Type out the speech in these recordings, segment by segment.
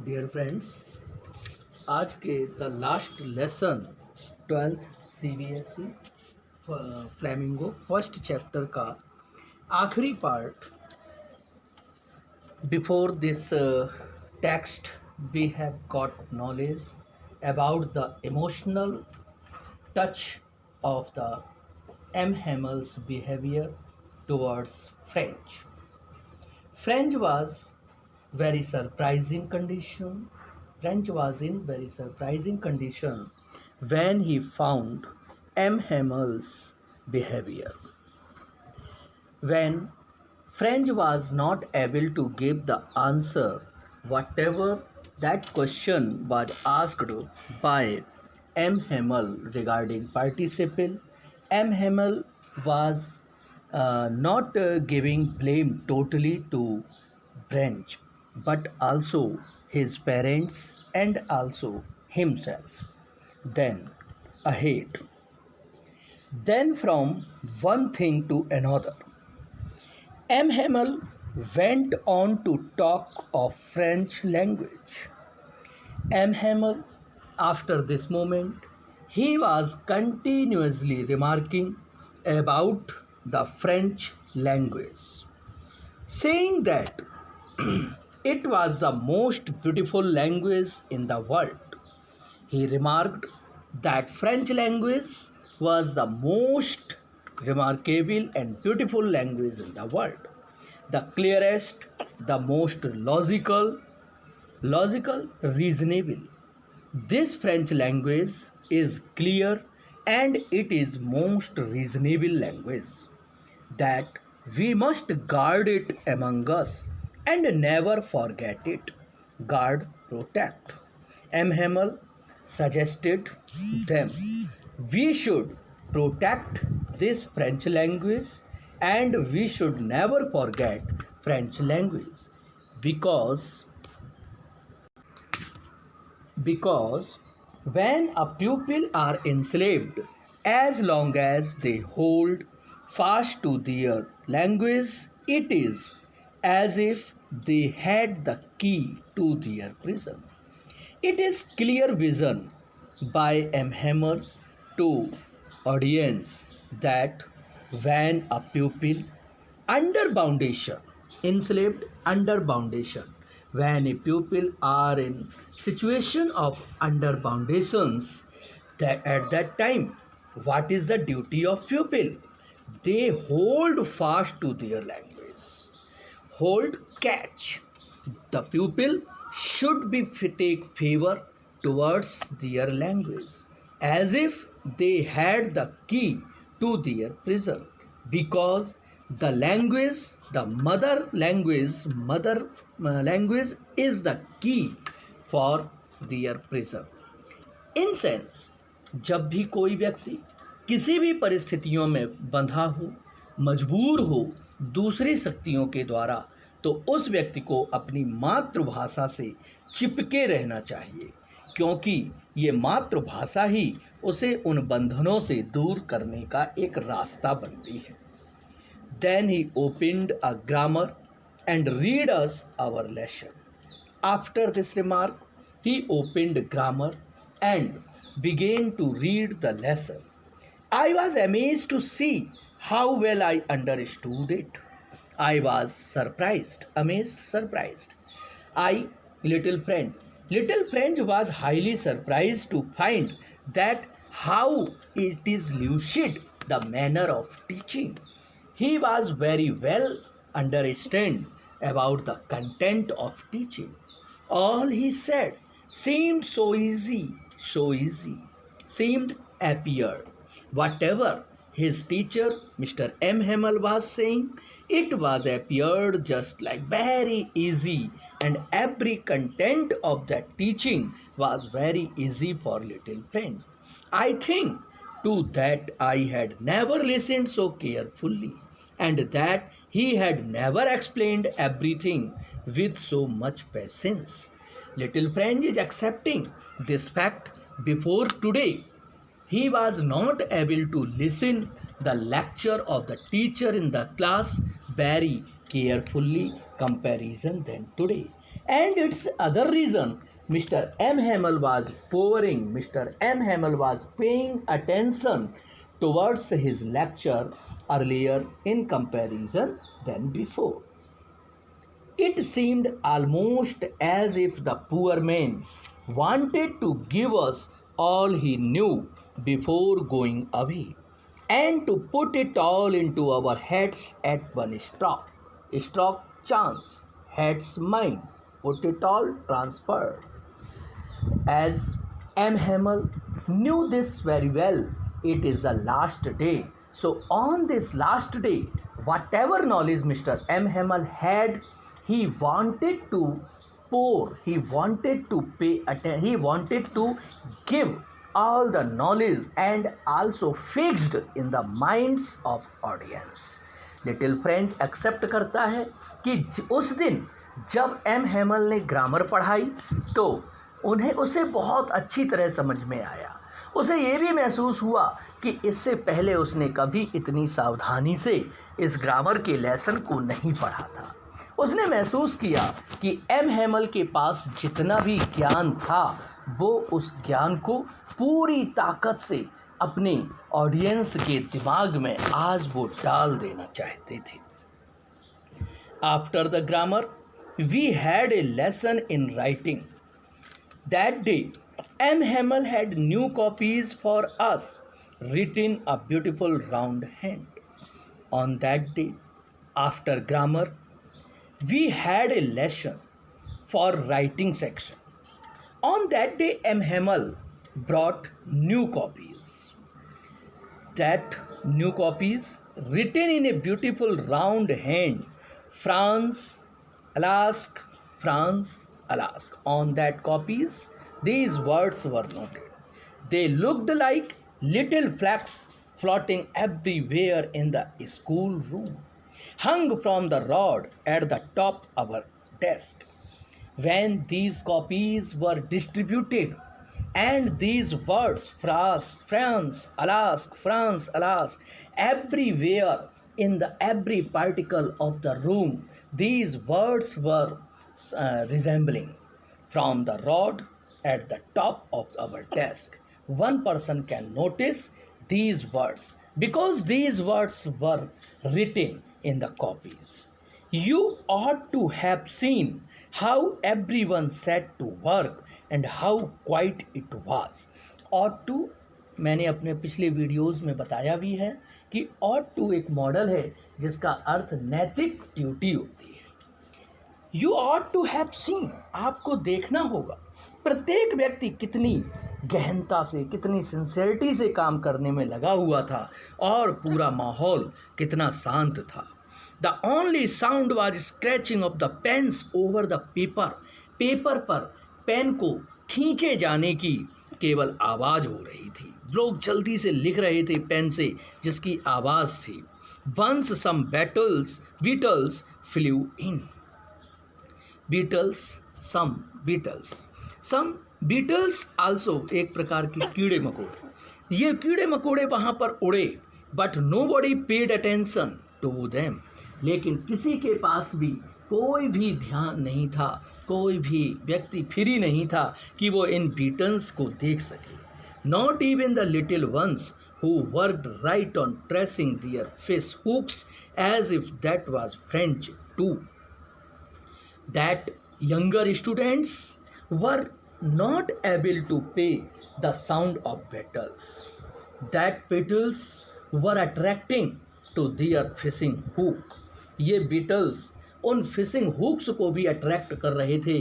Dear friends, आज के the last lesson 12th CBSE Flamingo first chapter का आखिरी part. Before this text we have got knowledge about the emotional touch of the M. Hammel's behavior towards French. French was very surprising condition. French was in very surprising condition when he found M. Hammel's behavior. When French was not able to give the answer, whatever that question was asked by M. Hamel regarding participle, M. Hamel was not giving blame totally to French, but also his parents and also himself. Then ahead, then from one thing to another, M. Hamel went on to talk of French language. M. Hamel, after this moment, he was continuously remarking about the French language, saying that it was the most beautiful language in the world. He remarked that French language was the most remarkable and beautiful language in the world, the clearest, the most logical, reasonable. This French language is clear and it is most reasonable language that we must guard it among us and never forget it. Guard, protect. M. Hamel suggested them we should protect this French language and we should never forget French language because because when a pupil are enslaved, as long as they hold fast to their language, it is as if they had the key to their prison. It is clear vision by M. Hammer to audience that when a pupil under foundation, enslaved under foundation, when a pupil are in situation of under foundations, that at that time, what is the duty of pupil? They hold fast to their language, hold catch. The pupil should be take favor towards their language as if they had the key to their prison because the language, the mother language is the key for their prison. In sense, जब भी कोई व्यक्ति किसी भी परिस्थितियों में बंधा हो, मजबूर हो दूसरी शक्तियों के द्वारा, तो उस व्यक्ति को अपनी मातृभाषा से चिपके रहना चाहिए क्योंकि ये मातृभाषा ही उसे उन बंधनों से दूर करने का एक रास्ता बनती है. Then he opened a grammar and read us our lesson. After this remark, he opened grammar and began to read the lesson. I was amazed to see how well I understood it. I was surprised, amazed, surprised. I, little French was highly surprised to find that how it is lucid the manner of teaching. He was very well understand about the content of teaching. All he said seemed so easy, seemed appeared. Whatever his teacher, Mr. M. Hamel, was saying, it was appeared just like very easy, and every content of that teaching was very easy for little friend. I think to that I had never listened so carefully, and that he had never explained everything with so much patience. Little friend is accepting this fact before today. He was not able to listen the lecture of the teacher in the class very carefully comparison than today. And its other reason, Mr. M. Hamel was powering, Mr. M. Hamel was paying attention towards his lecture earlier in comparison than before. It seemed almost as if the poor man wanted to give us all he knew before going away, and to put it all into our heads at one stroke. Stroke chance, heads mind, put it all transferred. As M. Hamel knew this very well, it is the last day. So, on this last day, whatever knowledge Mr. M. Hamel had, he wanted to pour, he wanted to pay attention, he wanted to give all the knowledge and also fixed in the minds of audience. Little French accept करता है कि उस दिन जब M Hemal ने grammar पढ़ाई तो उसे बहुत अच्छी तरह समझ में आया। उसे ये भी महसूस हुआ कि इससे पहले उसने कभी इतनी सावधानी से इस ग्रामर के लेसन को नहीं पढ़ा था। उसने महसूस किया कि एम हेमल के पास जितना भी ज्ञान था वो उस ज्ञान को पूरी ताकत से अपने ऑडियंस के दिमाग में आज वो डाल देना चाहते थे। After the grammar we had a lesson in writing. That day M Hamel had new copies for us written a beautiful round hand. On that day, after grammar, we had a lesson for writing section. On that day, M. Hamel brought new copies. That new copies written in a beautiful round hand, France, Alaska, France, Alaska. On that copies, these words were noted. They looked like little flags floating everywhere in the schoolroom, hung from the rod at the top of our desk. When these copies were distributed, and these words, France, Alaska, everywhere in the every particle of the room, these words were resembling from the rod at the top of our desk. One person can notice these words because these words were written in the copies. You ought to have seen how everyone set to work and how quiet it was. ought to मैंने अपने पिछले videos में बताया भी है कि ought to एक model है जिसका अर्थ नैतिक ड्यूटी होती है। You ought to have seen, आपको देखना होगा प्रत्येक व्यक्ति कितनी गहनता से, कितनी सिंसियरिटी से काम करने में लगा हुआ था और पूरा माहौल कितना शांत था। The only sound was scratching of the pens over the paper. Paper पर पेन को खींचे जाने की केवल आवाज़ हो रही थी। लोग जल्दी से लिख रहे थे पेन से जिसकी आवाज़ थी। Once some beetles flew in. Some beetles also एक प्रकार के कीड़े मकोड़े। ये कीड़े मकोड़े वहाँ पर उड़े, but nobody paid attention to them. लेकिन किसी के पास भी कोई भी ध्यान नहीं था, कोई भी व्यक्ति फ्री नहीं था कि वो इन बीटल्स को देख सके। Not even the little ones who worked right on tracing their fish hooks as if that was French too. That younger students were not able to pay the sound of beetles. That beetles were attracting to their fishing hook. ये Beatles उन fishing hooks को भी attract कर रहे थे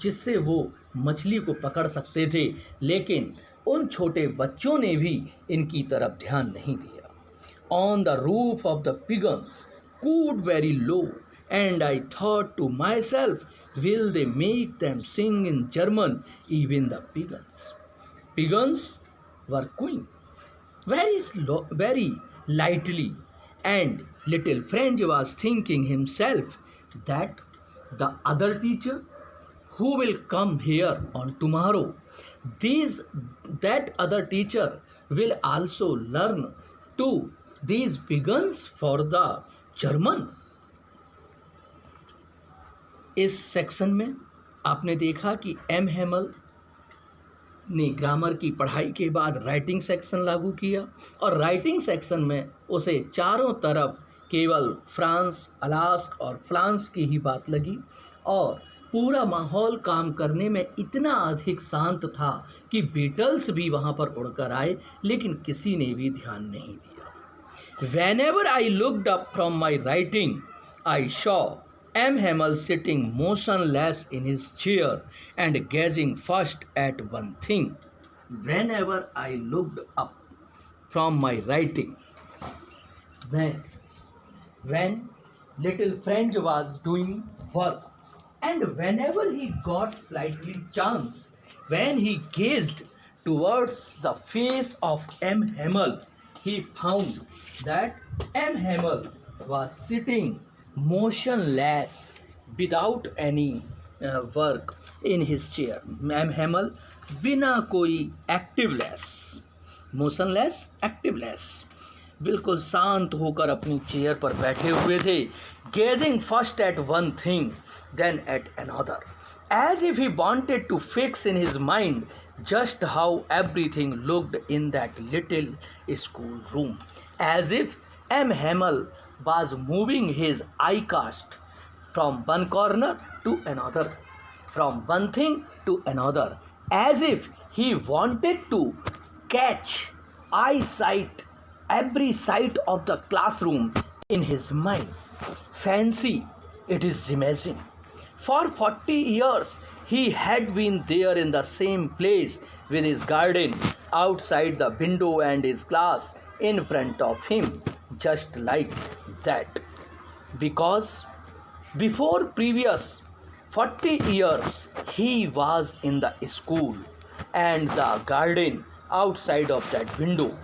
जिससे वो मछली को पकड़ सकते थे, लेकिन उन छोटे बच्चों ने भी इनकी तरफ ध्यान नहीं दिया। On the roof of the pigeons cooed very low, and I thought to myself, will they make them sing in German, even the pigeons? Pigeons were cooing very lightly, and little French was thinking himself that the other teacher who will come here on tomorrow, that other teacher will also learn to these pigeons for the German. इस section में आपने देखा कि M Hemal ने grammar की पढ़ाई के बाद राइटिंग सेक्शन लागू किया और राइटिंग सेक्शन में उसे चारों तरफ केवल फ्रांस, अलास्क और फ्रांस की ही बात लगी और पूरा माहौल काम करने में इतना अधिक शांत था कि बीटल्स भी वहाँ पर उड़कर आए, लेकिन किसी ने भी ध्यान नहीं दिया। Whenever I looked up from my writing, I saw M. Hamel sitting motionless in his chair and gazing first at one thing. Whenever I looked up from my writing, when, when little French was doing work, and whenever he got slightly chance, when he gazed towards the face of M. Hamel, he found that M. Hamel was sitting motionless without any work in his chair. M. Hamel बिना कोई एक्टिवलेस, motionless एक्टिवलेस, बिल्कुल शांत होकर अपनी chair पर बैठे हुए थे, gazing first at one thing then at another, as if he wanted to fix in his mind just how everything looked in that little school room, as if M. Hamel was moving his eye cast from one corner to another, from one thing to another, as if he wanted to catch eyesight every sight of the classroom in his mind. Fancy, it is amazing. For 40 years, he had been there in the same place with his garden outside the window and his class in front of him, just like that. Because before previous 40 years, he was in the school and the garden outside of that window.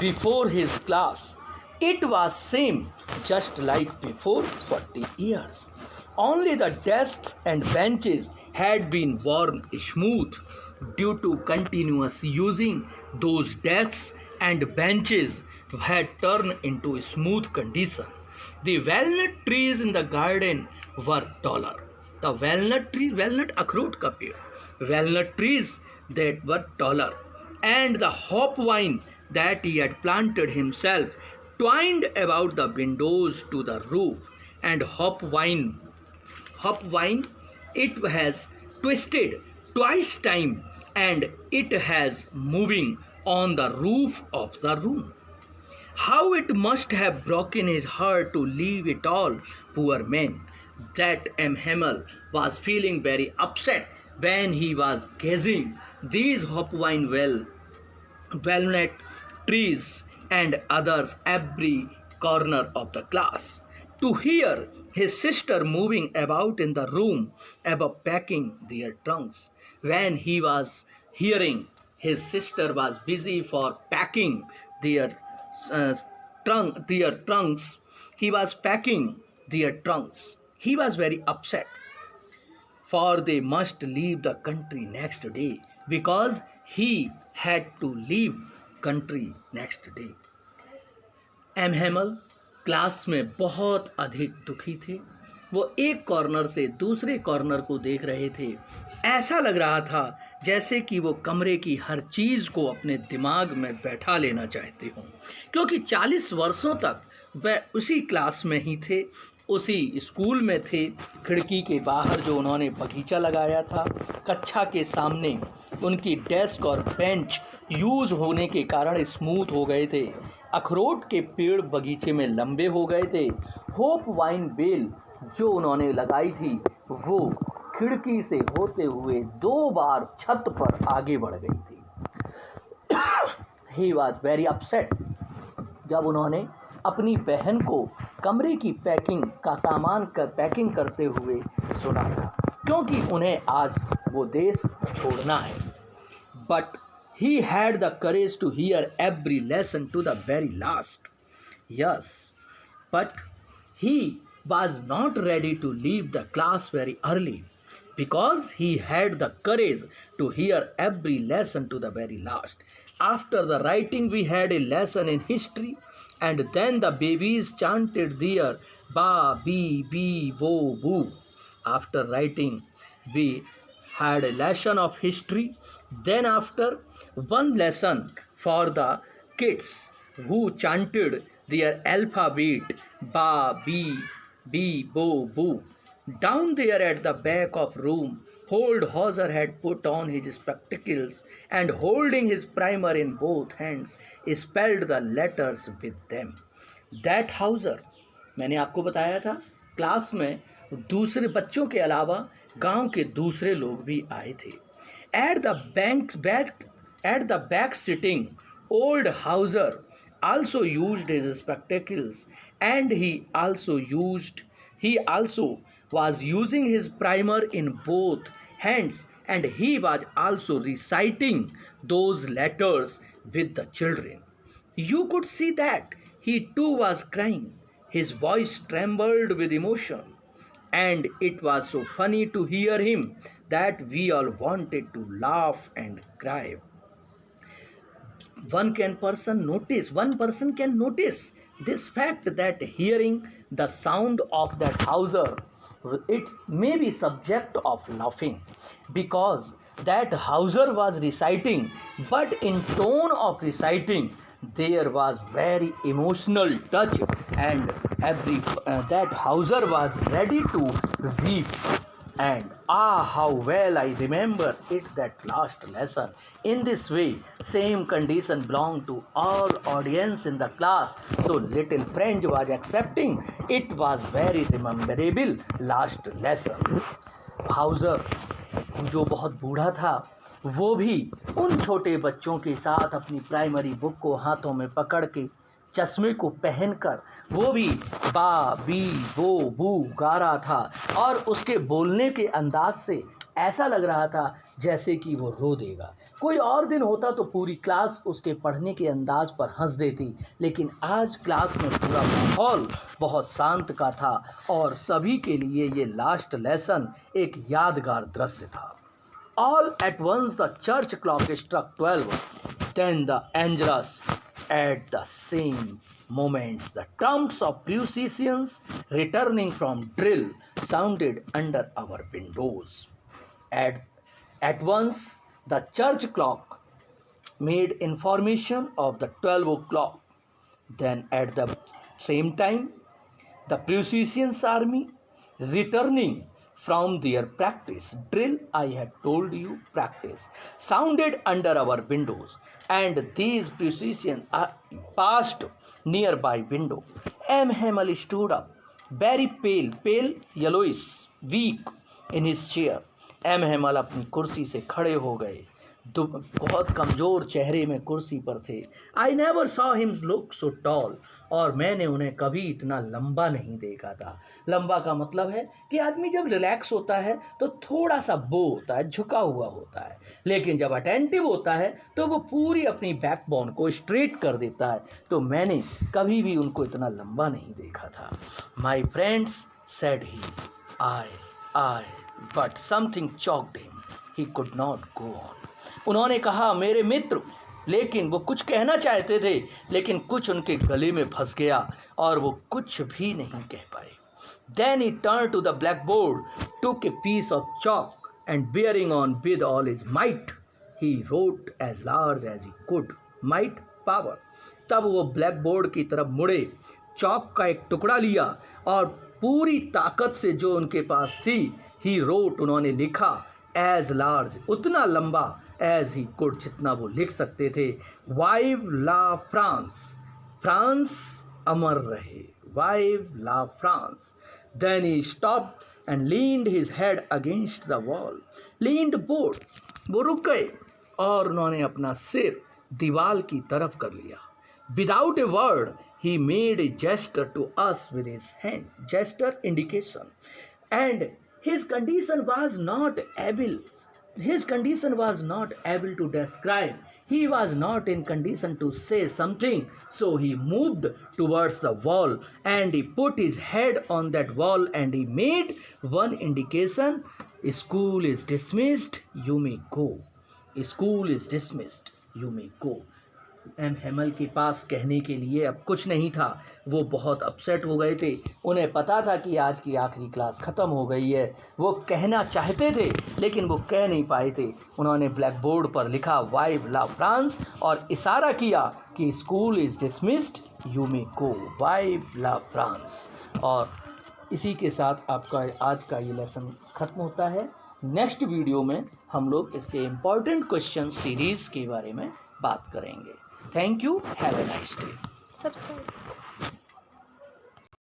Before his class, it was same just like before 40 years. Only the desks and benches had been worn smooth due to continuous using. Those desks and benches had turned into a smooth condition. The walnut trees in the garden were taller. The walnut tree, walnut अखरोट का पेड़, walnut trees that were taller, and the hop vine that he had planted himself twined about the windows to the roof, and hop vine, it has twisted twice time and it has moving on the roof of the room. How it must have broken his heart to leave it all, poor man. That M. Hamel was feeling very upset when he was gazing these hopvine walnut trees and others every corner of the class. To hear his sister moving about in the room above packing their trunks. When he was hearing his sister was busy for packing their trunks, he was packing their trunks. He was very upset, for they must leave the country next day, because he had to leave country next day. M Hamel class में बहुत अधिक दुखी थे। वो एक corner से दूसरे corner को देख रहे थे। ऐसा लग रहा था जैसे कि वो कमरे की हर चीज़ को अपने दिमाग में बैठा लेना चाहते हों, क्योंकि 40 वर्षों तक वह उसी क्लास में ही थे, उसी स्कूल में थे। खिड़की के बाहर जो उन्होंने बगीचा लगाया था, कक्षा के सामने उनकी डेस्क और बेंच यूज़ होने के कारण स्मूथ हो गए थे। अखरोट के पेड़ बगीचे में लंबे हो गए थे। होप वाइन बेल जो उन्होंने लगाई थी वो खिड़की से होते हुए 2 बार छत पर आगे बढ़ गई थी। ही वॉज वेरी अपसेट जब उन्होंने अपनी बहन को कमरे की पैकिंग करते हुए सुना था, क्योंकि उन्हें आज वो देश छोड़ना है। But he had the courage to hear every lesson to the very last. Yes, but he was not ready to leave the class very early, because he had the courage to hear every lesson to the very last. After the writing, we had a lesson in history, and then the babies chanted their ba, bee, bee, bo, boo. After writing, we had a lesson of history. Then, after one lesson for the kids who chanted their alphabet ba, bi, bi, bo, boo. Down there at the back of room, old Hauser had put on his spectacles and holding his primer in both hands, spelled the letters with them. That Hauser, मैंने आपको बताया था class में दूसरे बच्चों के अलावा गांव के दूसरे लोग भी आए थे. At the back sitting old Houser also used his spectacles, and he also was using his primer in both hands, and he was also reciting those letters with the children. You could see that he too was crying. His voice trembled with emotion, and it was so funny to hear him that we all wanted to laugh and cry. One person can notice this fact, that hearing the sound of that Hauser, it may be subject of laughing, because that Hauser was reciting, but in tone of reciting there was very emotional touch, and every that Hauser was ready to weep. And how well I remember it, that last lesson. In this way, same condition belonged to all audience in the class. So little French was accepting. It was very memorable last lesson. Houser जो बहुत बूढ़ा था, वो भी उन छोटे बच्चों के साथ अपनी प्राइमरी बुक को हाथों में पकड़ के, चश्मे को पहनकर, वो भी बा, बी, बो, बू गा रहा था, और उसके बोलने के अंदाज से ऐसा लग रहा था जैसे कि वो रो देगा. कोई और दिन होता तो पूरी क्लास उसके पढ़ने के अंदाज पर हंस देती, लेकिन आज क्लास में पूरा माहौल बहुत शांत का था, और सभी के लिए ये लास्ट लेसन एक यादगार दृश्य था. All at once the church clock struck 12. Then the Angelus. At the same moments, the trumps of musicians returning from drill sounded under our windows. At once, the church clock made information of the 12 o'clock. Then, at the same time, the Prussians army returning from their practice drill, I had told you, practice, sounded under our windows, and these Prussians passed nearby window. M. Hamel stood up, very pale, yellowish, weak in his chair. M. Hamel अपनी कुर्सी से खड़े हो गए, बहुत कमज़ोर चेहरे में कुर्सी पर थे. I never saw him look so tall. और मैंने उन्हें कभी इतना लंबा नहीं देखा था. लंबा का मतलब है कि आदमी जब रिलैक्स होता है तो थोड़ा सा बो होता है, झुका हुआ होता है, लेकिन जब अटेंटिव होता है तो वो पूरी अपनी बैकबोन को स्ट्रेट कर देता है. तो मैंने कभी भी उनको इतना लंबा नहीं देखा था. My friends said he, I but something choked him, he could not go on. उन्होंने कहा, मेरे मित्र, लेकिन वो कुछ कहना चाहते थे, लेकिन कुछ उनके गले में फंस गया और वो कुछ भी नहीं कह पाए. Then he turned to the blackboard, took a piece of chalk, and bearing on with all his might, he wrote as large as he could. Might, power. तब वो ब्लैकबोर्ड की तरफ मुड़े, चौक का एक टुकड़ा लिया और पूरी ताकत से जो उनके पास थी, ही wrote, उन्होंने लिखा, as large, उतना लंबा, as he could, जितना वो लिख सकते थे. Vive la France, फ्रांस अमर रहे. Vive la France. Then he stopped and leaned his head against the wall. Leaned board, वो रुक गए और उन्होंने अपना सिर दीवार की तरफ कर लिया. Without a word, he made a gesture to us with his hand, gesture indication, and his condition was not able to describe. He was not in condition to say something, so he moved towards the wall and he put his head on that wall and he made one indication. School is dismissed, you may go. School is dismissed, you may go. M Hamel के पास कहने के लिए अब कुछ नहीं था। वो बहुत अपसेट हो गए थे। उन्हें पता था कि आज की आखिरी क्लास ख़त्म हो गई है। वो कहना चाहते थे लेकिन वो कह नहीं पाए थे। उन्होंने ब्लैक बोर्ड पर लिखा वाइव ला फ्रांस और इशारा किया कि school is dismissed, you may go, वाइव ला फ्रांस। और इसी के साथ आपका आज का ये लेसन ख़त्म होता है। नेक्स्ट वीडियो में हम लोग इसके इम्पॉर्टेंट क्वेश्चन सीरीज़ के बारे में बात करेंगे। Thank you, have a nice day. Subscribe.